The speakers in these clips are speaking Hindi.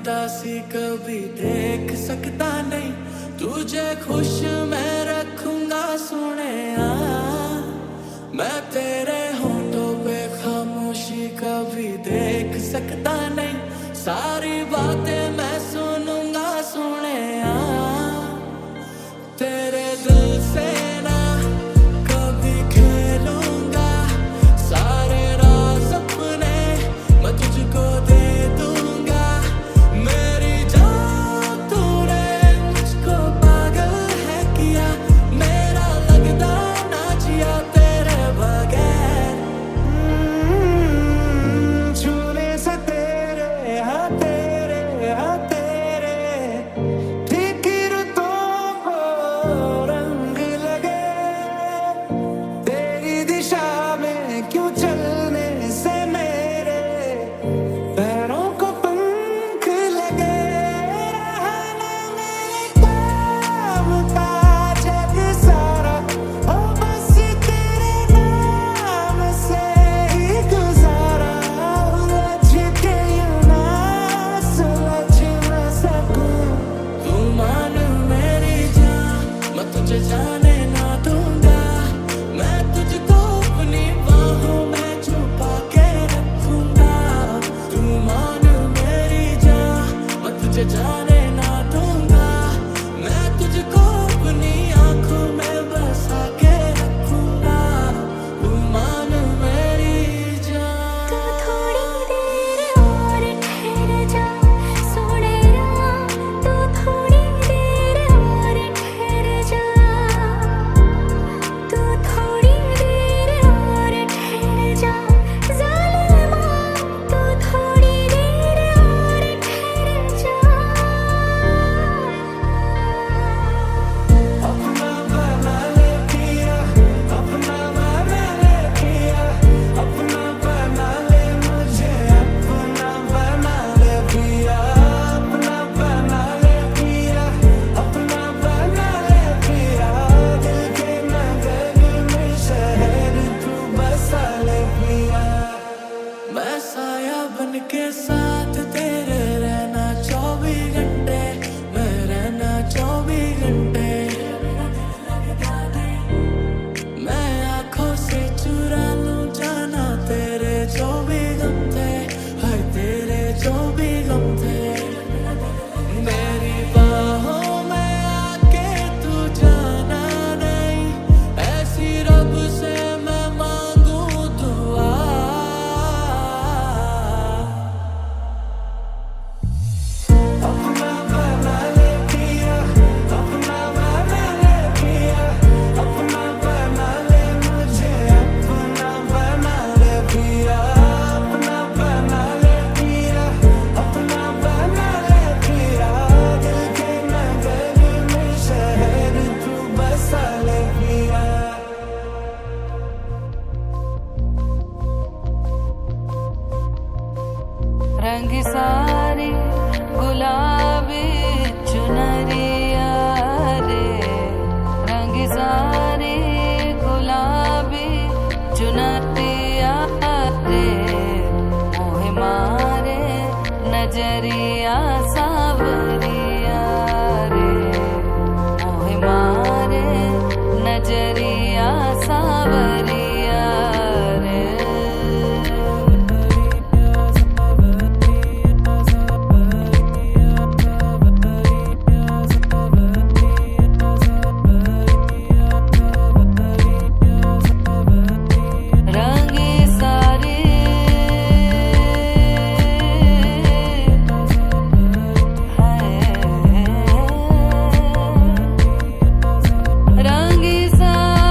उदासी कभी देख सकता नहीं, तुझे खुश मैं रखूंगा सुने। मैं तेरे होठों पे खामोशी कभी देख सकता नहीं, सारी बातें मैं सुनूंगा सुने। तेरे दिल से ना कभी खेलूंगा, सारे राज अपने मैं तुझको दे दूंगा। मेरी जान तूने मुझको पागल है किया, मेरा लगता ना जिया तेरे बगैर। छूने से तेरे हाँ तेरे हाँ तेरे ठीक रुतों को रंग लगे, तेरी दिशा में क्यों चलने से मेरे पैरों को पंख लगे। रहना मेरे काम का जग सारा हो बस तेरे नाम से ही गुजारा। उलझ के यूं ना सुलझ ना सकूं, तू मान मेरी जान मैं तुझे जाने ना दूंगा। मैं तुझको अपनी बाहों में छुपा के रखूंगा। तू मान मेरी जान मैं तुझे जाने ना दूंगा। मैं तुझको अपनी आंखों में बसा के रखूंगा। तू मान मेरी जान। तू थोड़ी देर और ठहर जा सोने राम, तू थोड़ी देर और ठहर जा, तू थोड़ी देर और ठहर जा ज़ालिमा, तू थोड़ी देर और ठहर जा। अपना बना ले पिया, अपना बना ले पिया, अपना बना ले मुझे, अपना बना ले पिया, अपना बना ले पिया, अपना बना ले पिया। दिल के नगर में शहर तू बसा ले पिया। मैं साया बन के साथ तेरे रहना 24 घंटे, मैं रहना 24 घंटे। मैं आंखों से चुरा लूं जाना तेरे जो भी गम थे, हाय तेरे जो भी गम थे। मेरी बाहों में आके तू जाना नहीं, ऐसी रब से मैं मांगू दुआ। अपना बना ले पिया, अपना बना ले पिया, अपना बना ले मुझे, अपना बना ले पिया, अपना बना ले पिया, अपना बना ले पिया। दिल के नगर में शहर तू बसा ले पिया। रंग सारी गुलाबी चुनरिया रे, रंग सारी गुलाबी चुनरिया रे, मोहे मारे नजरिया सावरिया रे, मोहे मारे नजरिया सावरिया रे। रंगी सारी रंगी सारी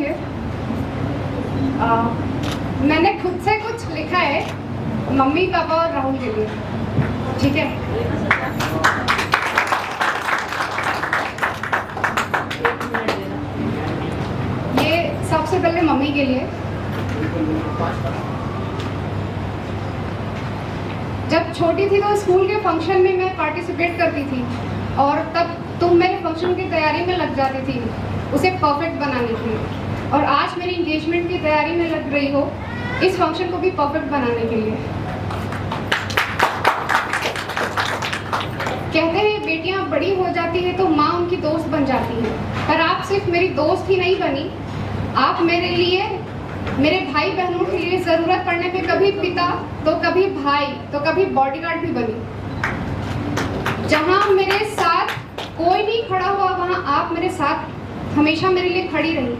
लिए। मैंने खुद से कुछ लिखा है मम्मी पापा और राहुल के लिए, ठीक है? ये सबसे पहले मम्मी के लिए। जब छोटी थी तो स्कूल के फंक्शन में मैं पार्टिसिपेट करती थी और तब तुम मेरे फंक्शन की तैयारी में लग जाती थी उसे परफेक्ट बनाने के लिए, और आज मेरी इंगेजमेंट की तैयारी में लग रही हो इस फंक्शन को भी परफेक्ट बनाने के लिए। कहते हैं बेटियां बड़ी हो जाती है तो माँ उनकी दोस्त बन जाती है, पर आप सिर्फ मेरी दोस्त ही नहीं बनी, आप मेरे लिए, मेरे भाई बहनों के लिए ज़रूरत पड़ने पे कभी पिता तो कभी भाई तो कभी बॉडीगार्ड भी बनी। जहाँ मेरे साथ कोई नहीं खड़ा हुआ वहाँ आप मेरे साथ हमेशा मेरे लिए खड़ी रही।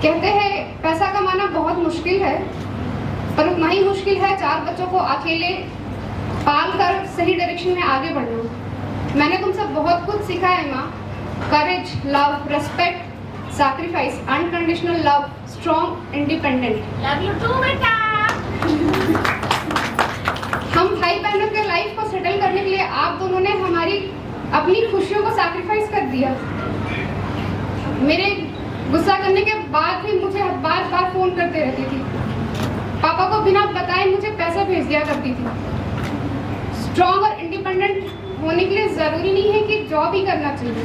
कहते हैं पैसा कमाना बहुत मुश्किल है, पर उतना ही मुश्किल है 4 बच्चों को अकेले पाल कर सही डायरेक्शन में आगे बढ़ना। मैंने तुमसे बहुत कुछ सीखा है माँ, courage, love, respect, sacrifice, unconditional love, strong, independent. Love you too बेटा। हम भाई बहनों के लाइफ को सेटल करने के लिए आप दोनों ने हमारी अपनी खुशियों को सैक्रिफाइस कर दिया। मेरे गुस्सा करने के बाद भी मुझे बार बार फोन करते रहती थी, पापा को बिना बताए मुझे पैसे भेज दिया करती थी। स्ट्रॉन्ग और इंडिपेंडेंट होने के लिए जरूरी नहीं है कि जॉब ही करना चाहिए।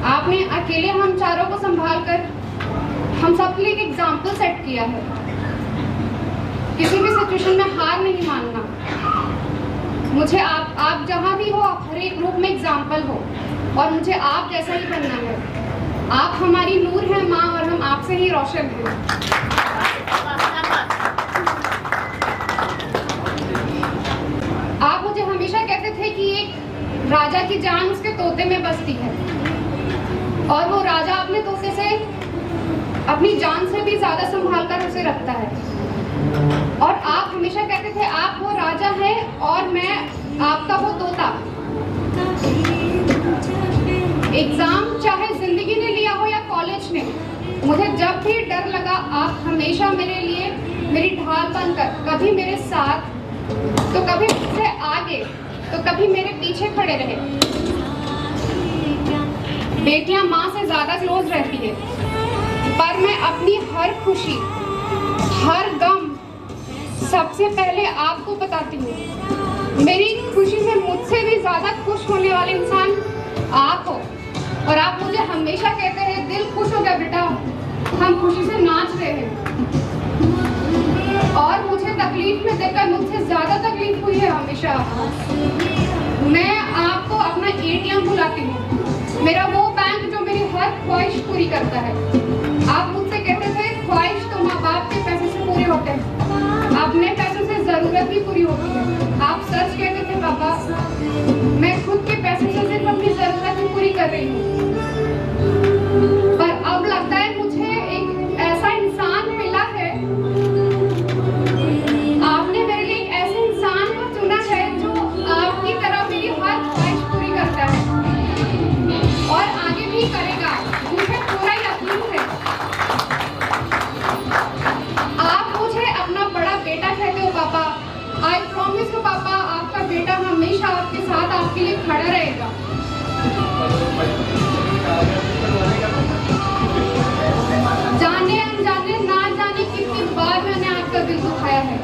आपने अकेले हम चारों को संभाल कर हम सबके लिए एक एग्जाम्पल सेट किया है। किसी भी सिचुएशन में हार नहीं मानना। मुझे आप जहाँ भी हो, आप हर एक रूप में एग्जाम्पल हो और मुझे आप जैसा ही बनना है। आप हमारी नूर है माँ और हम आपसे ही रोशन हैं। आप मुझे हमेशा कहते थे कि एक राजा की जान उसके तोते में बसती है, और वो राजा अपने तोते से अपनी जान से भी ज्यादा संभाल कर उसे रखता है। और आप हमेशा कहते थे आप वो राजा है और मैं आपका वो तोता। एग्जाम चाहे जिंदगी ने लिया हो या कॉलेज ने, मुझे जब भी डर लगा आप हमेशा मेरे लिए मेरी ढाल बनकर, कभी मेरे साथ तो कभी मुझसे आगे तो कभी मेरे पीछे खड़े रहे। बेटियां माँ से ज्यादा क्लोज रहती है, पर मैं अपनी हर खुशी, हर गम सबसे पहले आपको बताती हूँ। मेरी खुशी में मुझसे भी ज्यादा खुश होने वाले इंसान आप हो, और आप मुझे हमेशा कहते हैं दिल खुश हो गया बेटा, हम खुशी से नाच रहे हैं। और मुझे तकलीफ में देखकर मुझसे ज्यादा तकलीफ हुई है हमेशा। मैं आपको अपना ATM बुलाती हूँ, मेरा वो बैंक जो मेरी हर ख्वाहिश पूरी करता है। आप मुझसे कहते थे ख्वाहिश तो माँ बाप के पैसे से पूरे होते हैं, अपने पैसों से जरूरत भी पूरी होती है। आप सच कहते थे पापा, मैं खुद के पैसे से सिर्फ अपनी जरूरत ही पूरी कर रही हूँ। पर अब लगता है मुझे एक ऐसा इंसान मिला है, आपने मेरे लिए एक ऐसे इंसान को चुना है जो आपकी तरह मेरी हर ख्वाहिश पूरी करता है और आगे भी करेगा, मुझे पूरा यकीन है। आप मुझे अपना बड़ा बेटा कहते हो पापा। आई प्रॉमिस यू पापा, आपका बेटा हमेशा आपके साथ आपके लिए खड़ा रहेगा। जाने अनजाने ना जाने कितनी बार मैंने आपका दिल दुखाया है,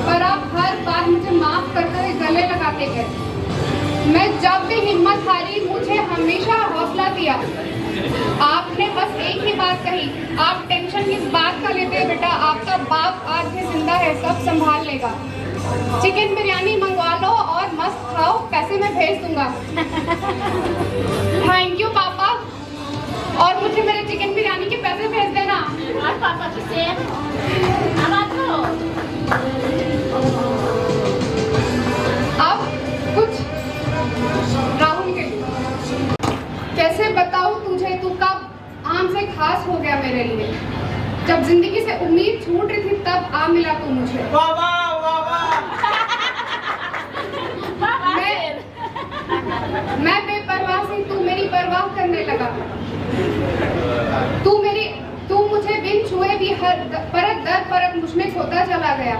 पर आप हर बार मुझे माफ करते हुए गले लगाते गए। मैं जब भी हिम्मत हारी मुझे हमेशा हौसला दिया। आपने बस एक ही बात कही, आप टेंशन किस बात का लेते हो बेटा, आपका बाप आज भी जिंदा है, सब संभाल लेगा। चिकन बिरयानी मंगवा लो और मस्त खाओ, पैसे मैं भेज दूंगा। थैंक यू पापा, और मुझे मेरे चिकन बिरयानी के पैसे भेज देना। और पापा की सेम अब कुछ राहुल के कैसे बताऊं तुझे, तू कब आम से खास हो गया मेरे लिए। जब जिंदगी से उम्मीद छूट रही थी तब आ मिला तू मुझे। मैं बेपरवाह से तू मेरी परवाह करने लगा। तू मेरी बिन छुए भी हर परत दर परत मुझ में खोता चला गया।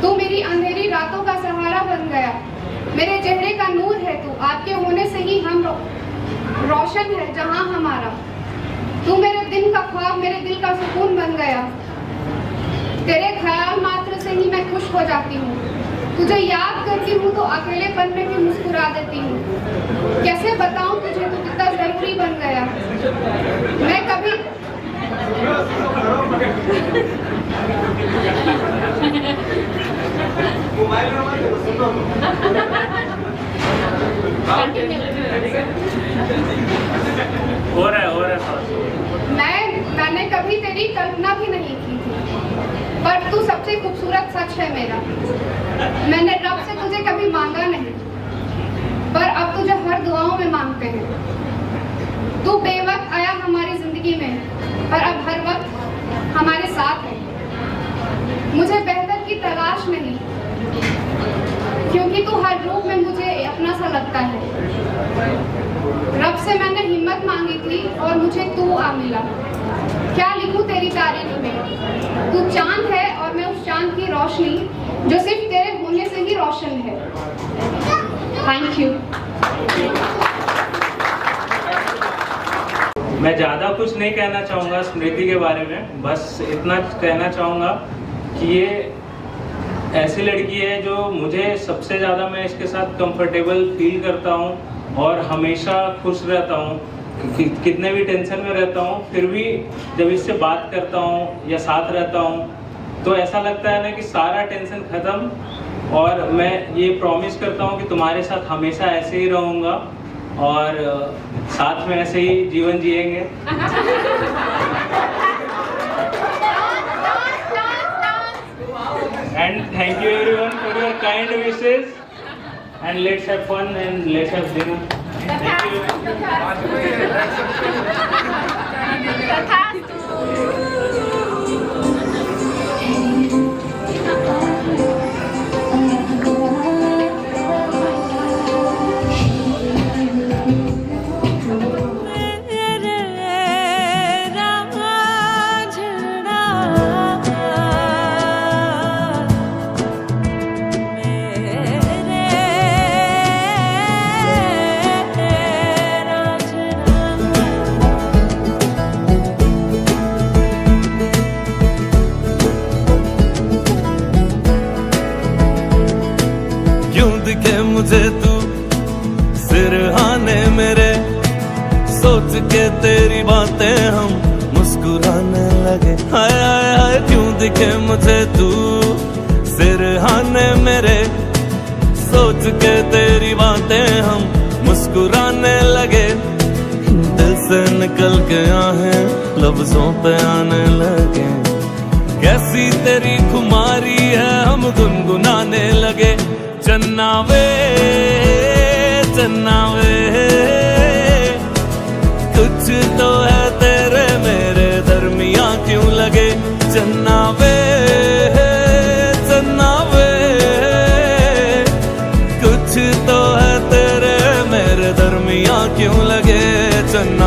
तू मेरी अंधेरी रातों का सहारा बन गया, मेरे चेहरे का नूर है तू, आपके होने से ही हम रोशन है जहां हमारा। तू मेरे दिन का ख्वाब, मेरे दिल का सुकून बन गया, तेरे ख्याल मात्र से ही मैं खुश हो जाती हूँ। तुझे याद करती हूँ तो अकेलेपन में भी मुस्कुरा देती हूँ। कैसे बताऊँ तुझे तू कितना जरूरी बन गया। मैं कभी हो रहा मैंने कभी तेरी कल्पना भी नहीं की थी, पर तू सबसे खूबसूरत सच है मेरा। मैंने रब से तुझे कभी मांगा नहीं, पर अब तुझे हर दुआओं में मांगते हैं। तू बेवक्त आया हमारी जिंदगी में, पर अब हर वक्त हमारे साथ है। मुझे बेहतर की तलाश नहीं, क्योंकि तू हर रूप में मुझे अपना सा लगता है। रब से मैंने हिम्मत मांगी थी और मुझे तू आ मिला। क्या लिखूं तेरी तारीफ में। तू चांद है और मैं उस चांद की रोशनी जो सिर्फ तेरे होने से ही रोशन है। Thank you. मैं ज़्यादा कुछ नहीं कहना चाहूँगा स्मृति के बारे में, बस इतना कहना चाहूँगा कि ये ऐसी लड़की है जो मुझे सबसे ज़्यादा, मैं इसके साथ कंफर्टेबल फील करता हूँ और हमेशा खुश रहता हूँ। कितने भी टेंशन में रहता हूँ, फिर भी जब इससे बात करता हूँ या साथ रहता हूँ तो ऐसा लगता है ना कि सारा टेंशन ख़त्म। और मैं ये प्रॉमिस करता हूँ कि तुम्हारे साथ हमेशा ऐसे ही रहूँगा और साथ में ऐसे ही जीवन जिएंगे। And thank you everyone for your kind wishes, and let's have fun and let's have dinner. Thank you. दिखे मुझे तू सिरहाने मेरे, सोच के तेरी बातें हम मुस्कुराने लगे। हाय हाय हाय क्यों दिखे मुझे तू सिरहाने मेरे, सोच के तेरी बातें हम मुस्कुराने लगे। दिल से निकल के आहें लफ्जों पे आने लगे। कैसी तेरी खुमारी है हम गुनगुनाने लगे। चन्ना वे कुछ तो है तेरे मेरे दरमिया क्यों लगे। चन्ना वे कुछ तो है तेरे मेरे दरमिया क्यों लगे। चन्ना